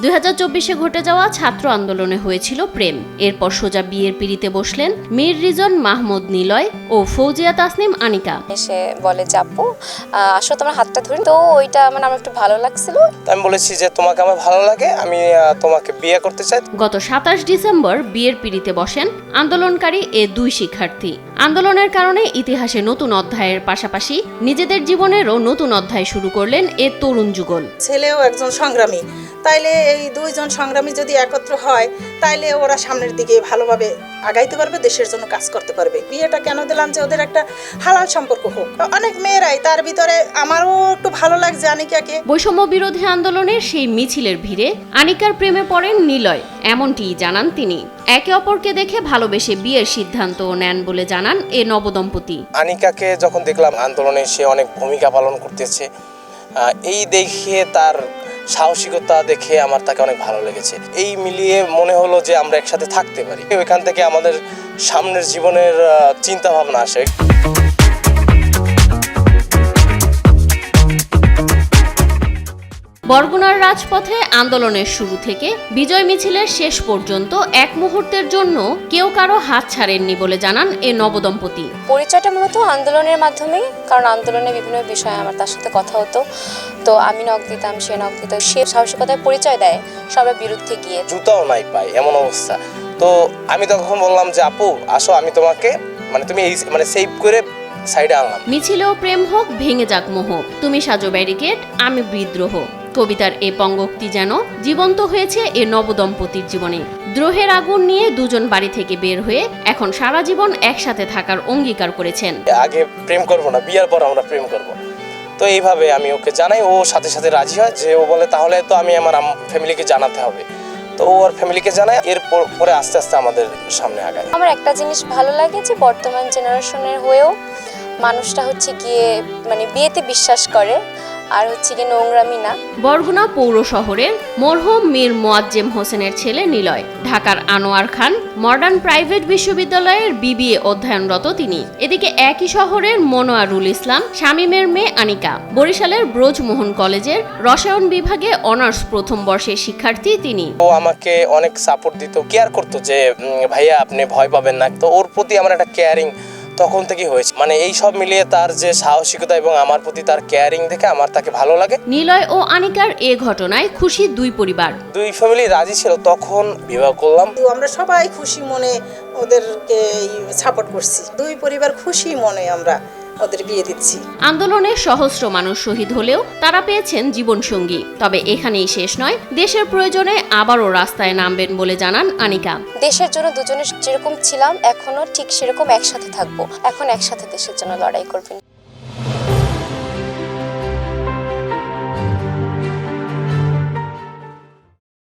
2024-এ ঘটে যাওয়া ছাত্র আন্দোলনে হয়েছিল প্রেম। এরপর সোজা বিয়ের পিঁড়িতে বসলেন মীর রিজন মাহমুদ নিলয় ও ফৌজিয়া তাসনিম আনিকা। এসে বলে যে আপু আসো তোমার হাতটা ধরি, তো ওইটা আমার একটু ভালো লাগছিল। আমি বলেছি যে তোমাকে আমার ভালো লাগে, আমি তোমাকে বিয়ে করতে চাই। গত 27 ডিসেম্বর বিয়ের পিঁড়িতে বসেন আন্দোলনকারী এ দুই শিক্ষার্থী। আন্দোলনের কারণে ইতিহাসে নতুন অধ্যায়ের পাশাপাশি নিজেদের জীবনেরও নতুন অধ্যায় শুরু করলেন এ তরুণ যুগল। ছেলেও একজন সংগ্রামী, তাইলে এই দুইজন সংগ্রামী যদি একত্র হয় তাইলে ওরা সামনের দিকে ভালোভাবে আগাইতে পারবে, দেশের জন্য কাজ করতে পারবে। বিয়েটা কেন দিলাম যে ওদের একটা হালাল সম্পর্ক হোক। অনেক মেয়েরাই, তার ভিতরে আমারও একটু ভালো লাগছে আনিকাকে। বৈষম্য বিরোধী আন্দোলনের সেই মিছিলের ভিড়ে আনিকার প্রেমে পড়েন নিলয়, এমনটিই জানান তিনি। একে অপরকে দেখে ভালোবেসে বিয়ের সিদ্ধান্ত নেন বলে জানান এ নবদম্পতি। আনিকাকে যখন দেখলাম আন্দোলনে সে অনেক ভূমিকা পালন করতেছে, এই দেখে তার সাহসিকতা দেখে আমার তাকে অনেক ভালো লেগেছে। এই মিলিয়ে মনে হলো যে আমরা একসাথে থাকতে পারি। ওইখান থেকে আমাদের সামনের জীবনের চিন্তা ভাবনা আসে। বরগুনার রাজপথে আন্দোলনের শুরু থেকে বিজয় মিছিলের শেষ পর্যন্ত এক মুহূর্তের জন্য কেউ কারো হাত ছাড়েননি বলে জানান এ নবদম্পতি। পরিচয়টা মূলত আন্দোলনের মাধ্যমেই, কারণ আন্দোলনের বিভিন্ন বিষয়ে আমার তার সাথে কথা হতো। তো আমি নক দিতাম, সে নক দিত, সে সাহসিকতায় পরিচয় দেয় সবার বিরুদ্ধে গিয়ে। জুতাও নাই পাই এমন অবস্থা। তো আমি তখন বললাম যে আপু আসো, আমি তোমাকে তুমি এই সেভ করে সাইডে আনলাম। মিছিলেও প্রেম হোক, ভেঙে যাক মোহ, তুমি সাজো ব্যারিকেড, আমি বিদ্রোহ। কবিতার এ পঙ্গক্তি যেন জীবন্ত হয়েছে এ নবদম্পতির জীবনে। দ্রোহের আগুন নিয়ে দুজন বাড়ি থেকে বের হয়ে এখন সারা জীবন একসাথে থাকার অঙ্গীকার করেছেন। আগে প্রেম করব না, বিয়ের পর আমরা প্রেম করব। তো এইভাবে আমি ওকে জানাই, ও সাথে সাথে রাজি হয়। যে ও বলে তাহলে তো আমি আমার ফ্যামিলিকে জানাতে হবে। তো ও ওর ফ্যামিলিকে জানায়, এর পরে আস্তে আস্তে আমাদের সামনে আগায়। আমার একটা জিনিস ভালো লাগে যে বর্তমান জেনারেশনের হয়েও মানুষটা গিয়ে বিয়েতে বিশ্বাস করে, আর গিয়ে নোংরামি না। বরগুনা পৌর শহরের মরহুম মীর মোয়াজ্জেম হোসেনের ছেলে নিলয়, ঢাকার আনোয়ার খান মডার্ন প্রাইভেট বিশ্ববিদ্যালয়ের বিবিএ অধ্যয়নরত তিনি। এদিকে একই শহরের মনোয়ারুল ইসলাম শামীমের মেয়ে আনিকা, বরিশালের ব্রজমোহন কলেজের রসায়ন বিভাগে অনার্স প্রথম বর্ষের শিক্ষার্থী তিনি। ও আমাকে অনেক সাপোর্ট দিত, কেয়ার করতো যে ভাইয়া আপনি ভয় পাবেন না। তো ওর প্রতি আমার একটা কেয়ারিং তখন থেকে হয়েছে। এই সব মিলিয়ে তার যে সাহসিকতা এবং আমার প্রতি তার কেয়ারিং দেখে আমার তাকে ভালো লাগে। নিলয় ও আনিকার এ ঘটনায় খুশি দুই পরিবার। দুই ফ্যামিলি রাজি ছিল, তখন বিবাহ করলাম। আমরা সবাই খুশি মনে ওদেরকে সাপোর্ট করছি। দুই পরিবার খুশি মনে আমরা ওদের বিয়ে দিচ্ছি। আন্দোলনে সহস্র মানুষ শহীদ হলেও তারা পেয়েছেন জীবনসঙ্গী। তবে এখানেই শেষ নয়, দেশের প্রয়োজনে আবারও রাস্তায় নামবেন বলে জানান আনিকা। দেশের জন্য দুজনে যেরকম ছিলাম এখনো ঠিক সেরকম একসাথে থাকবো। এখন একসাথে দেশের জন্য লড়াই করবেন।